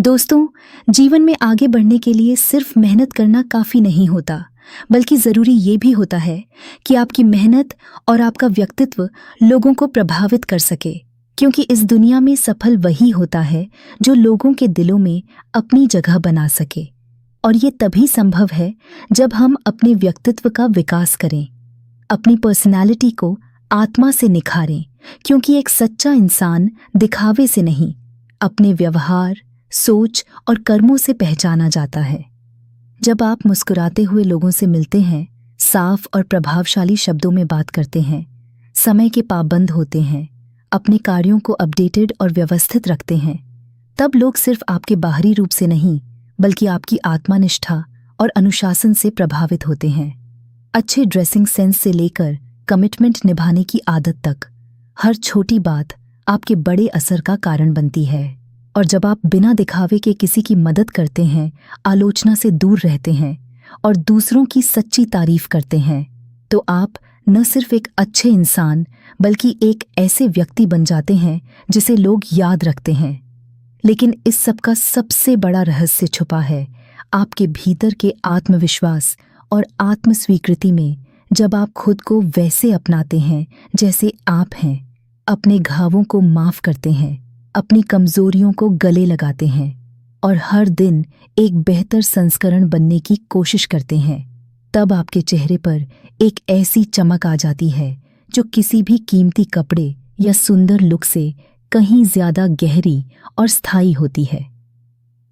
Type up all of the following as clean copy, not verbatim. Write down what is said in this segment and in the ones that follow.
दोस्तों, जीवन में आगे बढ़ने के लिए सिर्फ मेहनत करना काफ़ी नहीं होता, बल्कि ज़रूरी ये भी होता है कि आपकी मेहनत और आपका व्यक्तित्व लोगों को प्रभावित कर सके। क्योंकि इस दुनिया में सफल वही होता है जो लोगों के दिलों में अपनी जगह बना सके। और ये तभी संभव है जब हम अपने व्यक्तित्व का विकास करें, अपनी पर्सनैलिटी को आत्मा से निखारें। क्योंकि एक सच्चा इंसान दिखावे से नहीं, अपने व्यवहार, सोच और कर्मों से पहचाना जाता है। जब आप मुस्कुराते हुए लोगों से मिलते हैं, साफ और प्रभावशाली शब्दों में बात करते हैं, समय के पाबंद होते हैं, अपने कार्यों को अपडेटेड और व्यवस्थित रखते हैं, तब लोग सिर्फ आपके बाहरी रूप से नहीं, बल्कि आपकी आत्मनिष्ठा और अनुशासन से प्रभावित होते हैं। अच्छे ड्रेसिंग सेंस से लेकर कमिटमेंट निभाने की आदत तक, हर छोटी बात आपके बड़े असर का कारण बनती है। और जब आप बिना दिखावे के किसी की मदद करते हैं, आलोचना से दूर रहते हैं और दूसरों की सच्ची तारीफ करते हैं, तो आप न सिर्फ एक अच्छे इंसान बल्कि एक ऐसे व्यक्ति बन जाते हैं जिसे लोग याद रखते हैं। लेकिन इस सब का सबसे बड़ा रहस्य छुपा है आपके भीतर के आत्मविश्वास और आत्मस्वीकृति में। जब आप खुद को वैसे अपनाते हैं जैसे आप हैं, अपने घावों को माफ करते हैं, अपनी कमजोरियों को गले लगाते हैं और हर दिन एक बेहतर संस्करण बनने की कोशिश करते हैं, तब आपके चेहरे पर एक ऐसी चमक आ जाती है जो किसी भी कीमती कपड़े या सुंदर लुक से कहीं ज्यादा गहरी और स्थायी होती है।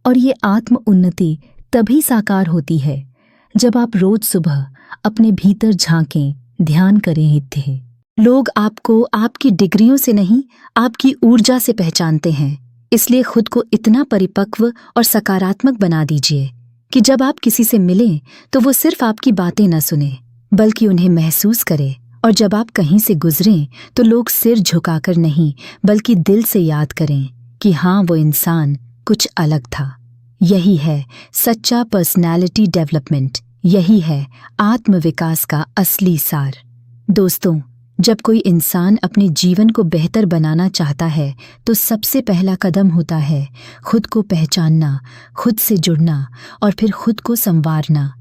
और ये आत्म उन्नति तभी साकार होती है जब आप रोज सुबह अपने भीतर झांकें, ध्यान करें। हित लोग आपको आपकी डिग्रियों से नहीं, आपकी ऊर्जा से पहचानते हैं। इसलिए खुद को इतना परिपक्व और सकारात्मक बना दीजिए कि जब आप किसी से मिलें तो वो सिर्फ आपकी बातें न सुने, बल्कि उन्हें महसूस करें। और जब आप कहीं से गुजरें तो लोग सिर झुकाकर नहीं, बल्कि दिल से याद करें कि हाँ, वो इंसान कुछ अलग था। यही है सच्चा पर्सनैलिटी डेवलपमेंट, यही है आत्मविकास का असली सार। दोस्तों, जब कोई इंसान अपने जीवन को बेहतर बनाना चाहता है तो सबसे पहला कदम होता है खुद को पहचानना, खुद से जुड़ना और फिर खुद को संवारना।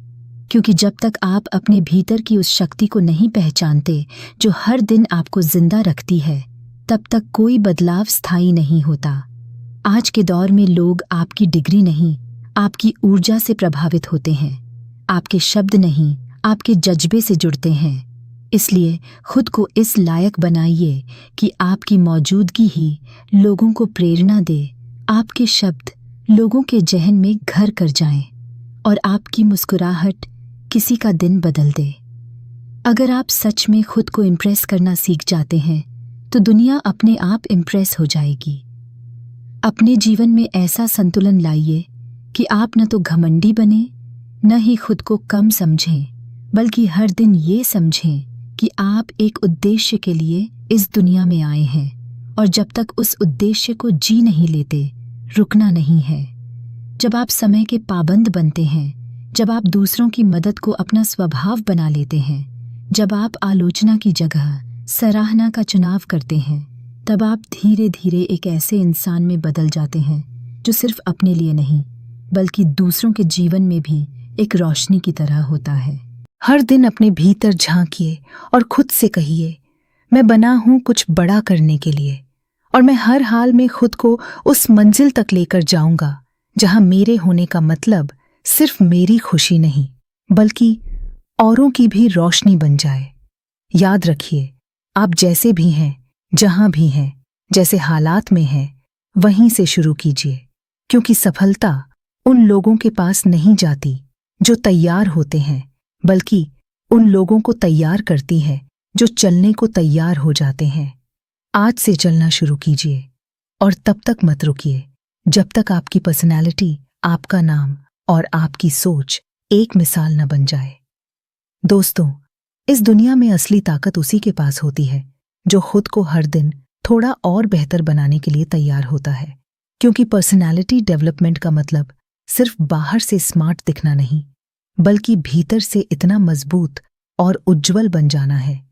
क्योंकि जब तक आप अपने भीतर की उस शक्ति को नहीं पहचानते जो हर दिन आपको जिंदा रखती है, तब तक कोई बदलाव स्थायी नहीं होता। आज के दौर में लोग आपकी डिग्री नहीं, आपकी ऊर्जा से प्रभावित होते हैं। आपके शब्द नहीं, आपके जज्बे से जुड़ते हैं। इसलिए खुद को इस लायक बनाइए कि आपकी मौजूदगी ही लोगों को प्रेरणा दे, आपके शब्द लोगों के जहन में घर कर जाएं और आपकी मुस्कुराहट किसी का दिन बदल दे। अगर आप सच में खुद को इम्प्रेस करना सीख जाते हैं तो दुनिया अपने आप इम्प्रेस हो जाएगी। अपने जीवन में ऐसा संतुलन लाइए कि आप न तो घमंडी बने, न ही खुद को कम समझें, बल्कि हर दिन ये समझें कि आप एक उद्देश्य के लिए इस दुनिया में आए हैं और जब तक उस उद्देश्य को जी नहीं लेते, रुकना नहीं है। जब आप समय के पाबंद बनते हैं, जब आप दूसरों की मदद को अपना स्वभाव बना लेते हैं, जब आप आलोचना की जगह सराहना का चुनाव करते हैं, तब आप धीरे धीरे एक ऐसे इंसान में बदल जाते हैं जो सिर्फ अपने लिए नहीं, बल्कि दूसरों के जीवन में भी एक रोशनी की तरह होता है। हर दिन अपने भीतर झांकिए और खुद से कहिए, मैं बना हूं कुछ बड़ा करने के लिए और मैं हर हाल में खुद को उस मंजिल तक लेकर जाऊंगा जहां मेरे होने का मतलब सिर्फ मेरी खुशी नहीं, बल्कि औरों की भी रोशनी बन जाए। याद रखिए, आप जैसे भी हैं, जहां भी हैं, जैसे हालात में हैं, वहीं से शुरू कीजिए। क्योंकि सफलता उन लोगों के पास नहीं जाती जो तैयार होते हैं, बल्कि उन लोगों को तैयार करती है जो चलने को तैयार हो जाते हैं। आज से चलना शुरू कीजिए और तब तक मत रुकिए जब तक आपकी पर्सनैलिटी, आपका नाम और आपकी सोच एक मिसाल न बन जाए। दोस्तों, इस दुनिया में असली ताकत उसी के पास होती है जो खुद को हर दिन थोड़ा और बेहतर बनाने के लिए तैयार होता है। क्योंकि पर्सनैलिटी डेवलपमेंट का मतलब सिर्फ बाहर से स्मार्ट दिखना नहीं, बल्कि भीतर से इतना मजबूत और उज्जवल बन जाना है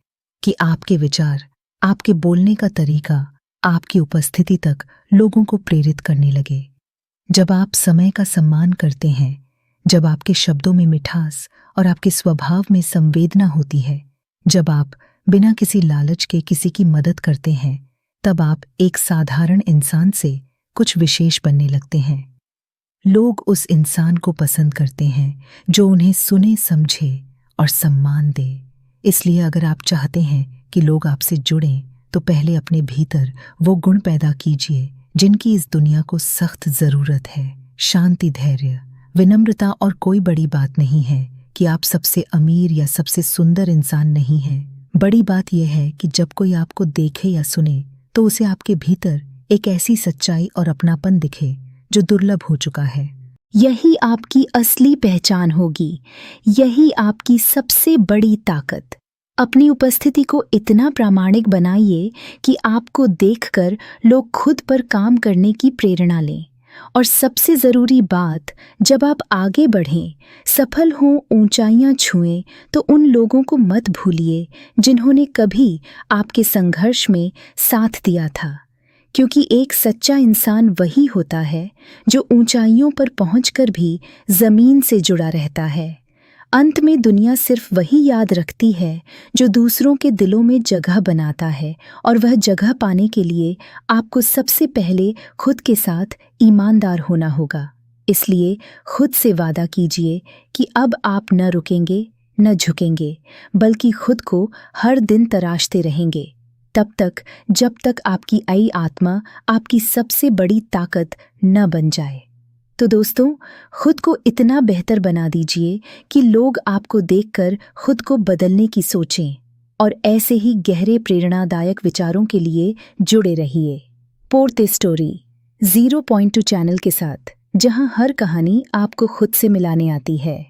कि आपके विचार, आपके बोलने का तरीका, आपकी उपस्थिति तक लोगों को प्रेरित करने लगे। जब आप समय का सम्मान करते हैं, जब आपके शब्दों में मिठास और आपके स्वभाव में संवेदना होती है, जब आप बिना किसी लालच के किसी की मदद करते हैं, तब आप एक साधारण इंसान से कुछ विशेष बनने लगते हैं। लोग उस इंसान को पसंद करते हैं जो उन्हें सुने, समझे और सम्मान दे। इसलिए अगर आप चाहते हैं कि लोग आपसे जुड़ें, तो पहले अपने भीतर वो गुण पैदा कीजिए जिनकी इस दुनिया को सख्त ज़रूरत है। शांति, धैर्य, विनम्रता। और कोई बड़ी बात नहीं है कि आप सबसे अमीर या सबसे सुंदर इंसान नहीं हैं। बड़ी बात यह है कि जब कोई आपको देखे या सुने तो उसे आपके भीतर एक ऐसी सच्चाई और अपनापन दिखे जो दुर्लभ हो चुका है। यही आपकी असली पहचान होगी, यही आपकी सबसे बड़ी ताकत। अपनी उपस्थिति को इतना प्रामाणिक बनाइए कि आपको देखकर लोग खुद पर काम करने की प्रेरणा लें। और सबसे ज़रूरी बात, जब आप आगे बढ़ें, सफल हों, ऊंचाइयां छुएं, तो उन लोगों को मत भूलिए जिन्होंने कभी आपके संघर्ष में साथ दिया था। क्योंकि एक सच्चा इंसान वही होता है जो ऊंचाइयों पर पहुंचकर भी ज़मीन से जुड़ा रहता है। अंत में दुनिया सिर्फ वही याद रखती है जो दूसरों के दिलों में जगह बनाता है, और वह जगह पाने के लिए आपको सबसे पहले खुद के साथ ईमानदार होना होगा। इसलिए खुद से वादा कीजिए कि अब आप न रुकेंगे, न झुकेंगे, बल्कि खुद को हर दिन तराशते रहेंगे, तब तक जब तक आपकी आई आत्मा आपकी सबसे बड़ी ताकत न बन जाए। तो दोस्तों, खुद को इतना बेहतर बना दीजिए कि लोग आपको देखकर खुद को बदलने की सोचें, और ऐसे ही गहरे प्रेरणादायक विचारों के लिए जुड़े रहिए पोर्ते स्टोरी 0.2 चैनल के साथ, जहां हर कहानी आपको खुद से मिलाने आती है।